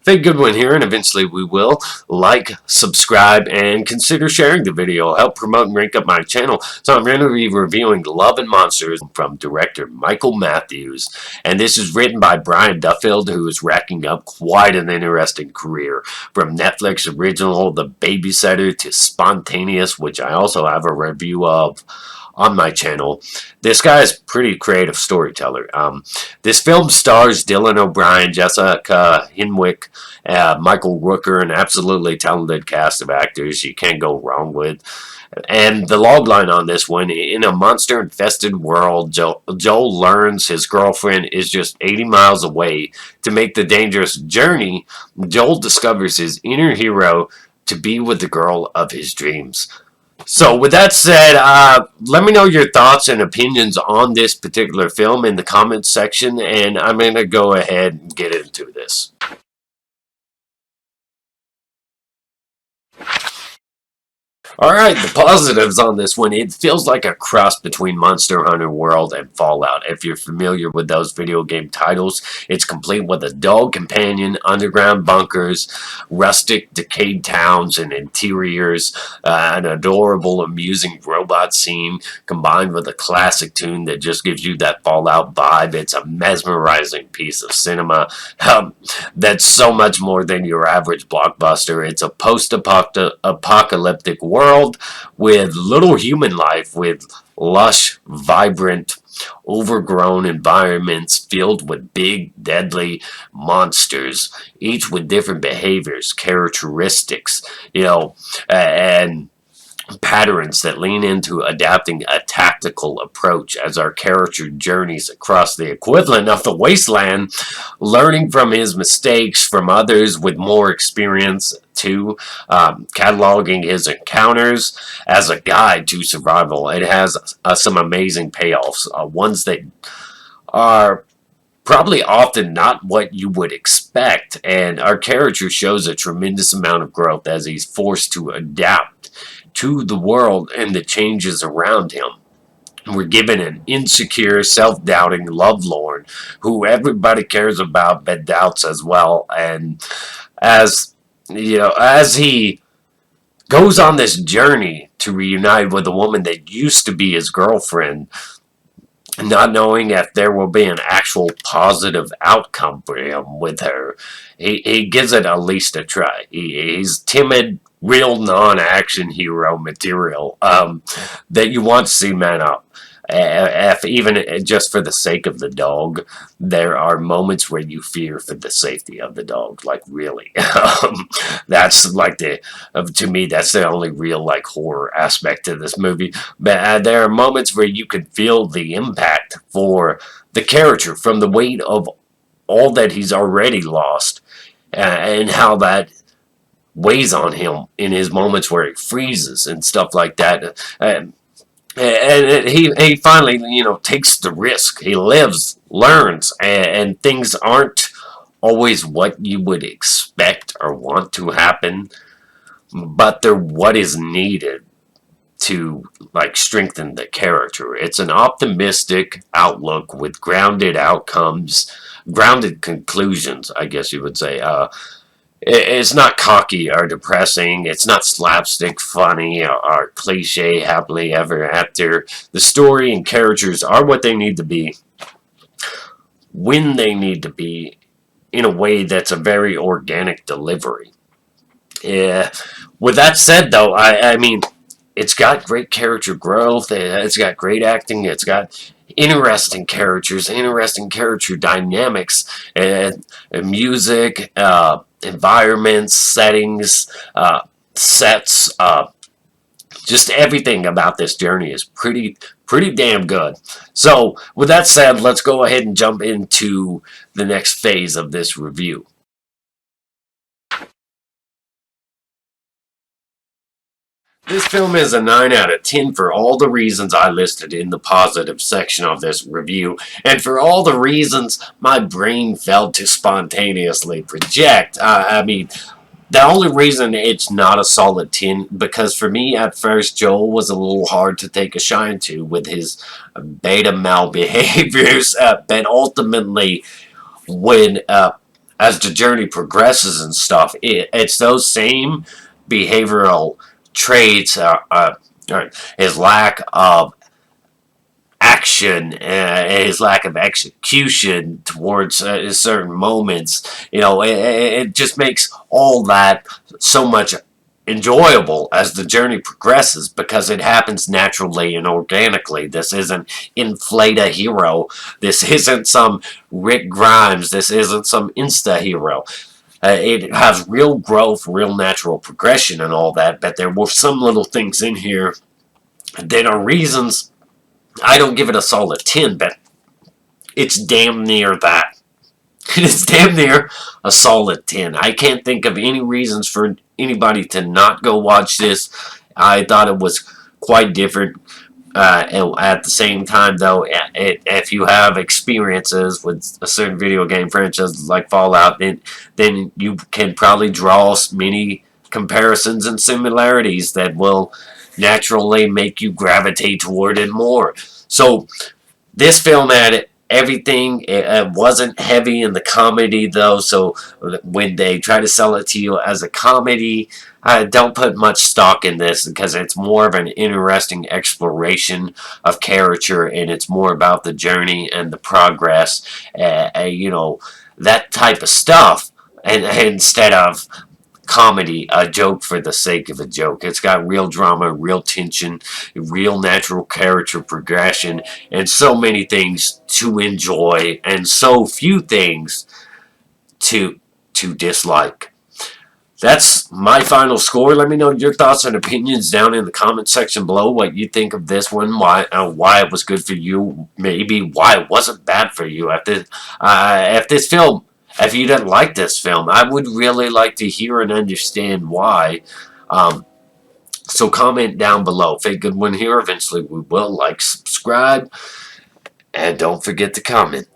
Fake Goodwin here, and eventually we will like, subscribe, and consider sharing the video. Help promote and rank up my channel. So I'm going to be reviewing Love and Monsters from director Michael Matthews. And this is written by Brian Duffield, who is racking up quite an interesting career. From Netflix original The Babysitter to Spontaneous, which I also have a review of on my channel. This guy is a pretty creative storyteller. This film stars Dylan O'Brien, Jessica Henwick, Michael Rooker, an absolutely talented cast of actors you can't go wrong with. And the logline on this one: in a monster-infested world, Joel learns his girlfriend is just 80 miles away. To make the dangerous journey, Joel discovers his inner hero to be with the girl of his dreams. So with that said, let me know your thoughts and opinions on this particular film in the comments section, and I'm going to go ahead and get into this. Alright, the positives on this one: it feels like a cross between Monster Hunter World and Fallout. If you're familiar with those video game titles, it's complete with a dog companion, underground bunkers, rustic decayed towns and interiors, an adorable, amusing robot scene, combined with a classic tune that just gives you that Fallout vibe. It's a mesmerizing piece of cinema that's so much more than your average blockbuster. It's a post-apocalyptic world with little human life, with lush, vibrant, overgrown environments filled with big, deadly monsters, each with different behaviors, characteristics, and patterns that lean into adapting a tactical approach as our character journeys across the equivalent of the wasteland, learning from his mistakes from others with more experience too, cataloging his encounters as a guide to survival. It has some amazing payoffs, ones that are probably often not what you would expect, and our character shows a tremendous amount of growth as he's forced to adapt to the world and the changes around him. We're given an insecure, self-doubting, lovelorn who everybody cares about but doubts as well. And as he goes on this journey to reunite with a woman that used to be his girlfriend, not knowing if there will be an actual positive outcome for him with her, he gives it at least a try. He's timid, real non-action hero material that you want to see man up. If even just for the sake of the dog, there are moments where you fear for the safety of the dog. Like, really. That's like to me, that's the only real like horror aspect to this movie. But there are moments where you can feel the impact for the character from the weight of all that he's already lost, and how that weighs on him in his moments where he freezes and stuff like that. And he finally, takes the risk. He lives, learns, and things aren't always what you would expect or want to happen, but they're what is needed to strengthen the character. It's an optimistic outlook with grounded outcomes, grounded conclusions, I guess you would say. It's not cocky or depressing. It's not slapstick funny or cliche happily ever after. The story and characters are what they need to be, when they need to be, in a way that's a very organic delivery. With that said, though, I mean, it's got great character growth. It's got great acting. It's got interesting characters, interesting character dynamics, and music, environments, settings, sets, just everything about this journey is pretty damn good. So with that said, let's go ahead and jump into the next phase of this review. This film is a 9 out of 10 for all the reasons I listed in the positive section of this review, and for all the reasons my brain failed to spontaneously project. I mean, the only reason it's not a solid 10, because for me at first Joel was a little hard to take a shine to with his beta male behaviors, but ultimately when as the journey progresses and stuff, it's those same behavioral traits, or his lack of action, his lack of execution towards certain moments. It just makes all that so much enjoyable as the journey progresses because it happens naturally and organically. This isn't inflate a hero. This isn't some Rick Grimes. This isn't some Insta hero. It has real growth, real natural progression and all that, but there were some little things in here that are reasons I don't give it a solid 10, but it's damn near that. It's damn near a solid 10. I can't think of any reasons for anybody to not go watch this. I thought it was quite different. At the same time, though, if you have experiences with a certain video game franchise like Fallout, then you can probably draw many comparisons and similarities that will naturally make you gravitate toward it more. So this film had everything. It wasn't heavy in the comedy, though, so when they try to sell it to you as a comedy, I don't put much stock in this because it's more of an interesting exploration of character, and it's more about the journey and the progress, that type of stuff, and instead of comedy, a joke for the sake of a joke. It's got real drama, real tension, real natural character progression, and so many things to enjoy, and so few things to dislike. That's my final score. Let me know your thoughts and opinions down in the comment section below. What you think of this one? Why it was good for you? Maybe why it wasn't bad for you. If you didn't like this film, I would really like to hear and understand why. So comment down below. If a good one here, eventually we will. Like, subscribe, and don't forget to comment.